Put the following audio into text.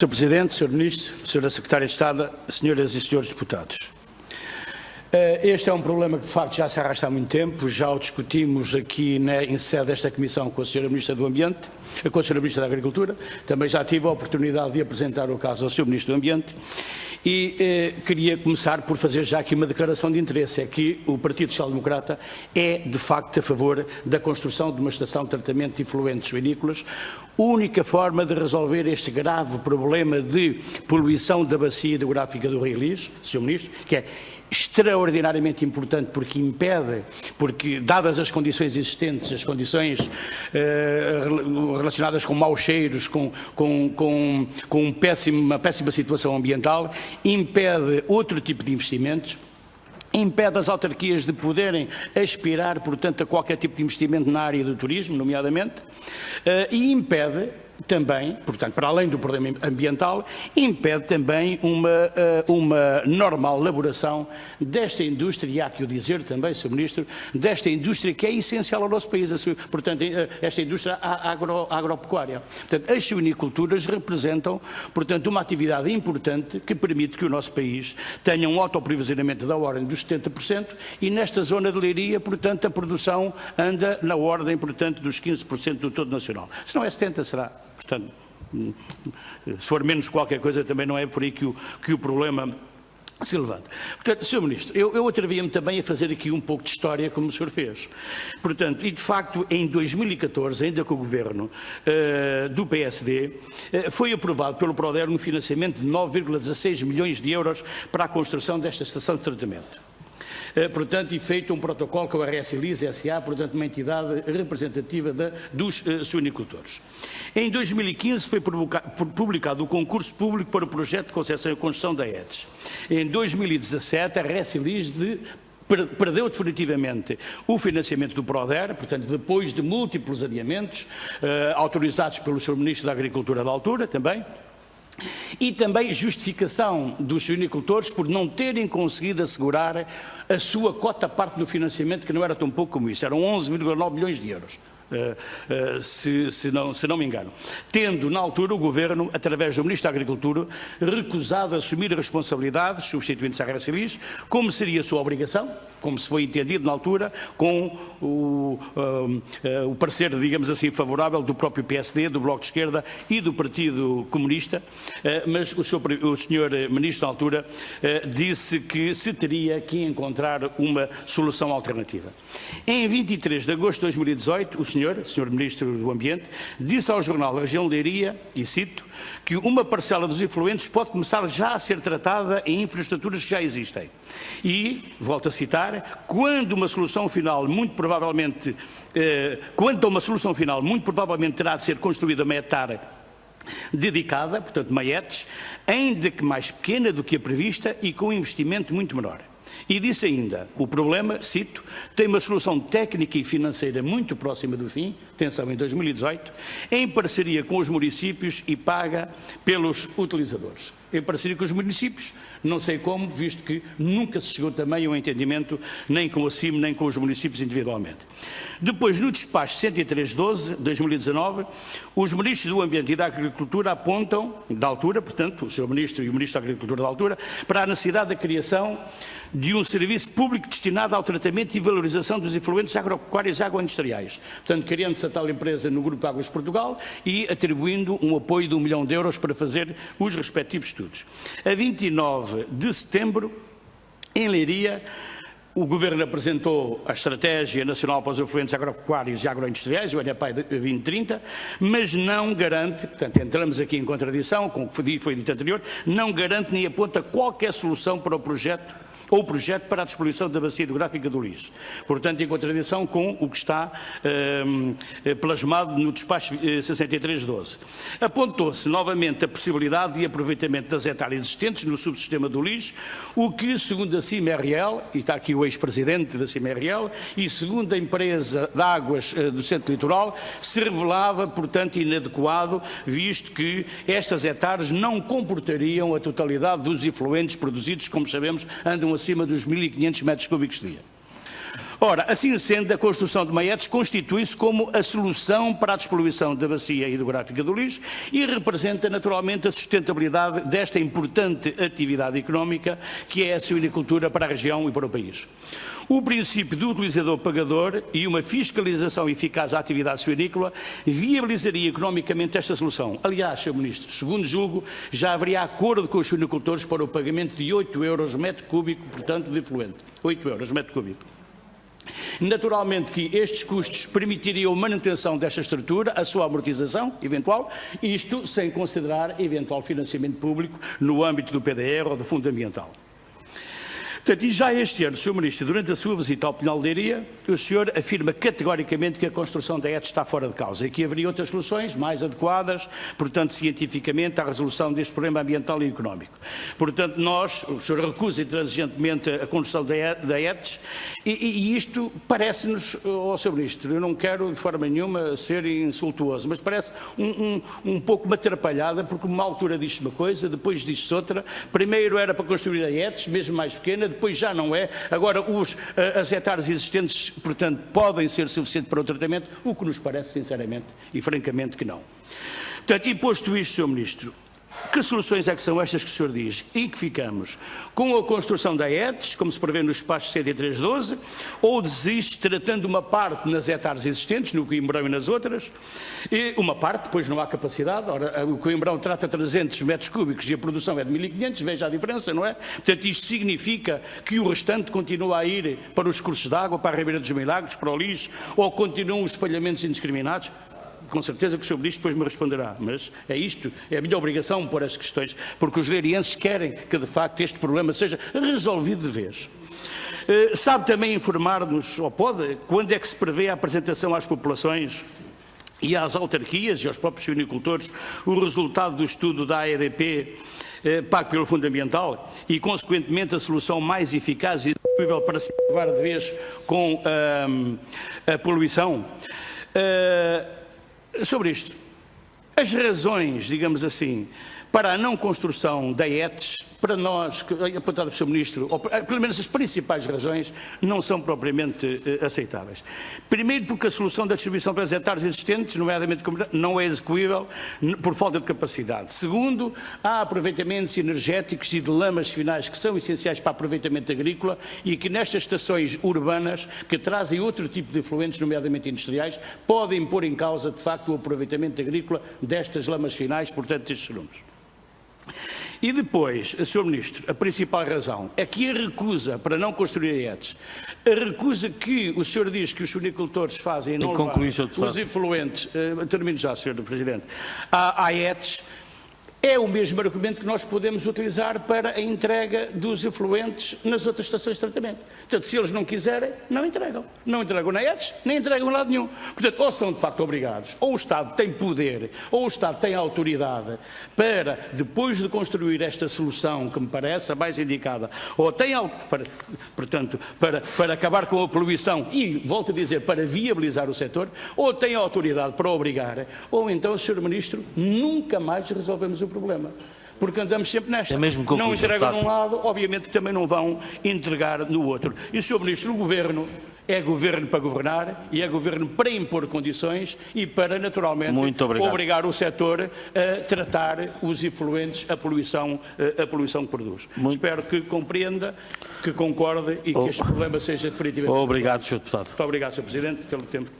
Sr. Presidente, Sr. Ministro, Sra. Secretária de Estado, Senhoras e Senhores Deputados. Este é um problema que, de facto, já se arrasta há muito tempo. Já o discutimos aqui em sede desta Comissão com a Sra. Ministra do Ambiente, com a Sra. Ministra da Agricultura. Também já tive a oportunidade de apresentar o caso ao Sr. Ministro do Ambiente. E queria começar por fazer já aqui uma declaração de interesse. É que o Partido Social Democrata é, de facto, a favor da construção de uma estação de tratamento de efluentes vinícolas. Única forma de resolver este grave problema de poluição da bacia hidrográfica do Rio Lis, Sr. Ministro, que é extraordinariamente importante porque dadas as condições existentes, as condições relacionadas com maus cheiros, com uma péssima situação ambiental, impede outro tipo de investimentos, impede as autarquias de poderem aspirar, portanto, a qualquer tipo de investimento na área do turismo, nomeadamente, e impede também, portanto, para além do problema ambiental, impede também uma normal elaboração desta indústria, e há que o dizer também, Sr. Ministro, desta indústria que é essencial ao nosso país, portanto, esta indústria agropecuária. Portanto, as suiniculturas representam, portanto, uma atividade importante que permite que o nosso país tenha um autoaprovisionamento da ordem dos 70% e nesta zona de Leiria, portanto, a produção anda na ordem, portanto, dos 15% do todo nacional. Se não é 70%, será. Portanto, se for menos qualquer coisa, também não é por aí que o problema se levanta. Portanto, Sr. Ministro, eu atrevia-me também a fazer aqui um pouco de história, como o senhor fez. Portanto, e de facto, em 2014, ainda com o governo do PSD, foi aprovado pelo PRODER um financiamento de 9,16 milhões de euros para a construção desta estação de tratamento. Portanto, e feito um protocolo com a RS Lis S.A., portanto, uma entidade representativa dos suinicultores. Em 2015 foi publicado o concurso público para o projeto de concessão e construção da EDES. Em 2017, a RS Lis perdeu definitivamente o financiamento do PRODER, portanto, depois de múltiplos adiamentos, autorizados pelo Sr. Ministro da Agricultura da altura também, e também justificação dos suinicultores por não terem conseguido assegurar a sua cota-parte no financiamento, que não era tão pouco como isso, eram 11,9 milhões de euros. Se não me engano, tendo na altura o Governo, através do Ministro da Agricultura, recusado assumir responsabilidades, substituindo-se a RS Lis, como seria a sua obrigação, como se foi entendido na altura, com o parecer, digamos assim, favorável do próprio PSD, do Bloco de Esquerda e do Partido Comunista, mas o Sr. Ministro na altura disse que se teria que encontrar uma solução alternativa. Em 23 de agosto de 2018, o Sr. Ministro do Ambiente, disse ao jornal da Região de Leiria, e cito, que uma parcela dos efluentes pode começar já a ser tratada em infraestruturas que já existem. E, volto a citar, quanto a uma solução final, muito provavelmente terá de ser construída uma hectare dedicada, portanto, uma ETS, ainda que mais pequena do que a prevista e com um investimento muito menor. E disse ainda, o problema, cito, tem uma solução técnica e financeira muito próxima do fim, atenção, em 2018, em parceria com os municípios e paga pelos utilizadores. Em parceria com os municípios, não sei como, visto que nunca se chegou também a um entendimento nem com a CIM, nem com os municípios individualmente. Depois, no despacho 103/12 de 2019, os ministros do Ambiente e da Agricultura apontam, da altura, portanto, o Sr. Ministro e o Ministro da Agricultura da altura, para a necessidade da criação de um serviço público destinado ao tratamento e valorização dos efluentes agropecuários e agroindustriais. Portanto, criando-se a tal empresa no Grupo Águas de Portugal e atribuindo um apoio de 1 milhão de euros para fazer os respectivos estudos. A 29 de setembro, em Leiria, o Governo apresentou a Estratégia Nacional para os Efluentes Agropecuários e Agroindustriais, o NEPAI 2030, mas não garante, portanto, entramos aqui em contradição com o que foi dito anterior, não garante nem aponta qualquer solução para o projeto para a despoluição da bacia hidrográfica do Lis. Portanto, em contradição com o que está plasmado no despacho 63/12. Apontou-se novamente a possibilidade de aproveitamento das hectares existentes no subsistema do Lis, o que, segundo a CIMRL, e está aqui o ex-presidente da CIMRL, e segundo a empresa de águas do Centro Litoral, se revelava, portanto, inadequado, visto que estas hectares não comportariam a totalidade dos efluentes produzidos, como sabemos, andam acima dos 1.500 metros cúbicos de dia. Ora, assim sendo, a construção de maietes constitui-se como a solução para a despoluição da bacia hidrográfica do Lixo e representa naturalmente a sustentabilidade desta importante atividade económica que é a suinicultura para a região e para o país. O princípio do utilizador-pagador e uma fiscalização eficaz à atividade suinícola viabilizaria economicamente esta solução. Aliás, Sr. Ministro, segundo julgo, já haveria acordo com os suinicultores para o pagamento de 8 euros metro cúbico, portanto, de efluente. 8 euros metro cúbico. Naturalmente que estes custos permitiriam a manutenção desta estrutura, a sua amortização eventual, isto sem considerar eventual financiamento público no âmbito do PDR ou do Fundo Ambiental. Portanto, e já este ano, Sr. Ministro, durante a sua visita ao Pinhal de Leiria, o senhor afirma categoricamente que a construção da ETS está fora de causa e que haveria outras soluções mais adequadas, portanto, cientificamente, à resolução deste problema ambiental e económico. Portanto, o senhor recusa intransigentemente a construção da ETS e isto parece-nos, Sr. Ministro, eu não quero de forma nenhuma ser insultuoso, mas parece um pouco uma atrapalhada, porque uma altura diz-se uma coisa, depois diz-se outra. Primeiro era para construir a ETS, mesmo mais pequena, depois já não é. Agora, as hectares existentes, portanto, podem ser suficientes para o tratamento, o que nos parece, sinceramente e francamente, que não. Portanto, e posto isto, Sr. Ministro, que soluções é que são estas que o senhor diz e que ficamos? Com a construção da ETS, como se prevê no espaço 10312, ou desiste tratando uma parte nas hectares existentes, no Coimbrão e nas outras, e uma parte, depois não há capacidade. Ora, o Coimbrão trata 300 metros cúbicos e a produção é de 1500, veja a diferença, não é? Portanto, isto significa que o restante continua a ir para os cursos de água, para a Ribeira dos Milagres, para o lixo, ou continuam os espalhamentos indiscriminados? Com certeza que o Sr. Ministro depois me responderá, mas é isto, é a minha obrigação pôr as questões, porque os leirienses querem que, de facto, este problema seja resolvido de vez. Sabe também informar-nos, ou pode, quando é que se prevê a apresentação às populações e às autarquias e aos próprios suinicultores o resultado do estudo da AEDP pago pelo Fundo Ambiental e, consequentemente, a solução mais eficaz e possível para se acabar de vez com a poluição? Sobre isto, as razões, digamos assim, para a não construção da ETS, para nós, apontado pelo Sr. Ministro, ou pelo menos as principais razões, não são propriamente aceitáveis. Primeiro, porque a solução da distribuição para as hectares existentes, nomeadamente, não é execuível por falta de capacidade. Segundo, há aproveitamentos energéticos e de lamas finais que são essenciais para o aproveitamento agrícola e que nestas estações urbanas, que trazem outro tipo de efluentes, nomeadamente industriais, podem pôr em causa, de facto, o aproveitamento agrícola destas lamas finais, portanto, destes grumos. E depois, Sr. Ministro, a principal razão é que a recusa para não construir a ETS, a recusa que o senhor diz que os suinicultores fazem em não levar os efluentes, termino já, Sr. Presidente, à ETS, é o mesmo argumento que nós podemos utilizar para a entrega dos efluentes nas outras estações de tratamento. Portanto, se eles não quiserem, não entregam. Não entregam na ETS, nem entregam em lado nenhum. Portanto, ou são de facto obrigados, ou o Estado tem poder, ou o Estado tem autoridade para, depois de construir esta solução, que me parece a mais indicada, ou tem, portanto, para acabar com a poluição e, volto a dizer, para viabilizar o setor, ou tem autoridade para obrigar, ou então, Sr. Ministro, nunca mais resolvemos o problema, porque andamos sempre nesta. Não entregam num lado, obviamente que também não vão entregar no outro. E o Sr. Ministro, o Governo é Governo para governar e é Governo para impor condições e para, naturalmente, obrigar o setor a tratar os efluentes, a poluição que produz. Espero que compreenda, que concorde e que este problema seja definitivamente... Obrigado, Sr. Deputado. Muito obrigado, Sr. Presidente, pelo tempo.